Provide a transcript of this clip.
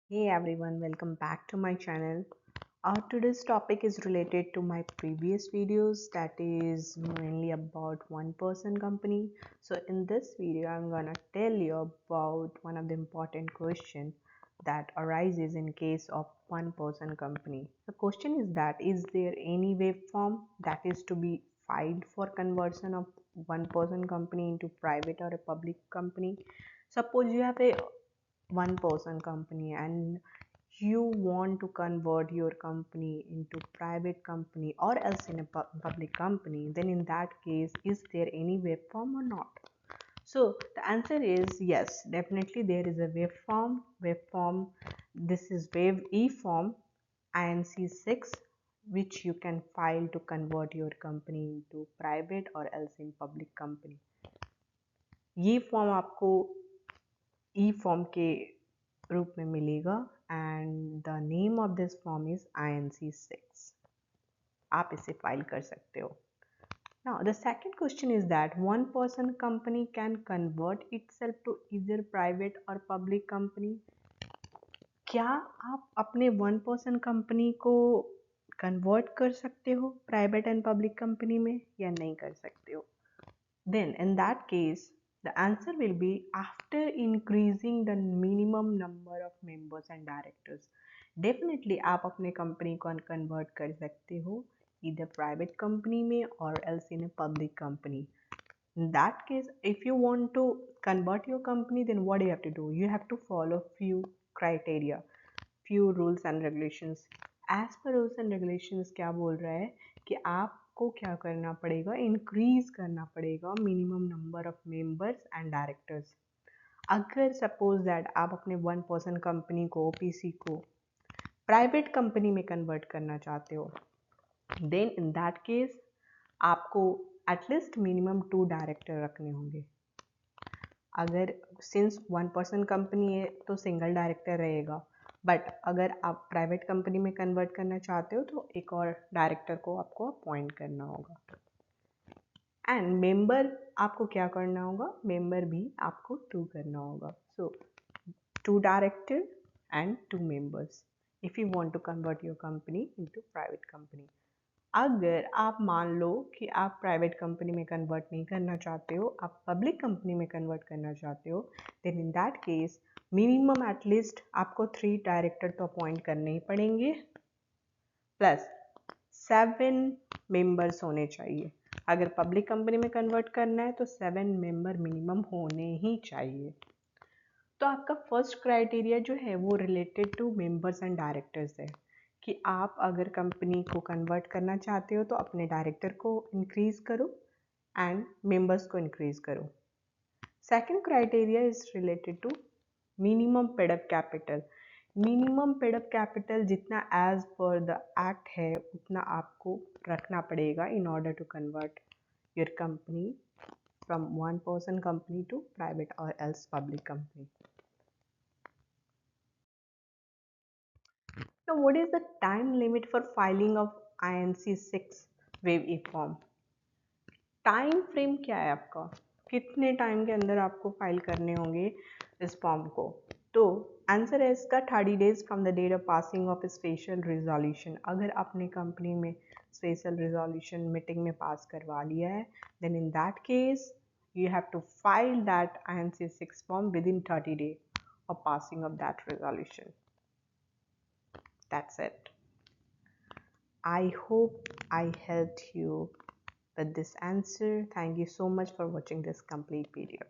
Hey everyone, welcome back to my channel. Today's topic is related to my previous videos, that is mainly about one person company. So in this video I'm gonna tell you about one of the important question that arises in case of one person company. The question is that is there any web form that is to be filed for conversion of one person company into private or a public company? Suppose you have a one person company and you want to convert your company into private company or else in a public company, then in that case is there any web form or not? So the answer is yes, definitely there is a web form. This is wave e form inc 6, which you can file to convert your company into private or else in public company. ये form आपको ई form के रूप में मिलेगा and the name of this form is INC6. आप इसे file कर सकते हो. Now the second question is that one person company can convert itself to either private or public company. क्या आप अपने वन पर्सन कंपनी को कन्वर्ट कर सकते हो प्राइवेट एंड पब्लिक कंपनी में या नहीं कर सकते हो? Then in that case, the answer will be after increasing the minimum number of members and directors. Definitely आप अपने कंपनी को कन्वर्ट कर सकते हो either private company में or else in a public company. In that case, if you want to convert your company, then what do you have to do? You have to follow few criteria, few rules and regulations. As per rules and regulations क्या बोल रहा है कि आपको क्या करना पड़ेगा, increase करना पड़ेगा minimum number of members and directors. अगर सपोज दैट आप अपने वन पर्सन कंपनी को ओपीसी को प्राइवेट कंपनी में कन्वर्ट करना चाहते हो, देन इन दैट केस आपको एटलीस्ट मिनिमम 2 डायरेक्टर रखने होंगे. अगर सिंस वन पर्सन कंपनी है तो सिंगल डायरेक्टर रहेगा, बट अगर आप प्राइवेट कंपनी में कन्वर्ट करना चाहते हो तो एक और डायरेक्टर को आपको अपॉइंट करना होगा. एंड मेंबर आपको क्या करना होगा, मेंबर भी आपको 2 करना होगा. So 2 director and 2 members if you want to convert your company into private company. अगर आप मान लो कि आप प्राइवेट कंपनी में कन्वर्ट नहीं करना चाहते हो, आप पब्लिक कंपनी में कन्वर्ट करना चाहते हो, then in that case minimum at least आपको 3 डायरेक्टर तो अपॉइंट करने ही पड़ेंगे, प्लस 7 मेंबर्स होने चाहिए. अगर पब्लिक कंपनी में कन्वर्ट करना है तो 7 मेंबर मिनिमम होने ही चाहिए. तो आपका फर्स्ट क्राइटेरिया जो है वो related to members and directors है कि आप अगर कंपनी को कन्वर्ट करना चाहते हो तो अपने डायरेक्टर को इंक्रीज करो एंड मेंबर्स को इंक्रीज करो. Second criteria is related to minimum paid up capital. Minimum paid up capital जितना एज पर द एक्ट है उतना आपको रखना पड़ेगा in order to convert your company from one person company to private or else public company. Now, what is the time limit for filing of INC 6 wave e form? Time frame क्या है आपका, कितने time के अंदर आपको file करने होंगे इस फॉर्म को? तो आंसर है इसका 30 days from the date of passing of special resolution. अगर आपने कंपनी में स्पेशल रिजोल्यूशन मीटिंग में पास करवा लिया है, then in that case you have to file that INC 6 form within 30 days of passing of that resolution. That's it. I hope I helped you with this answer. Thank you so much for watching this complete video.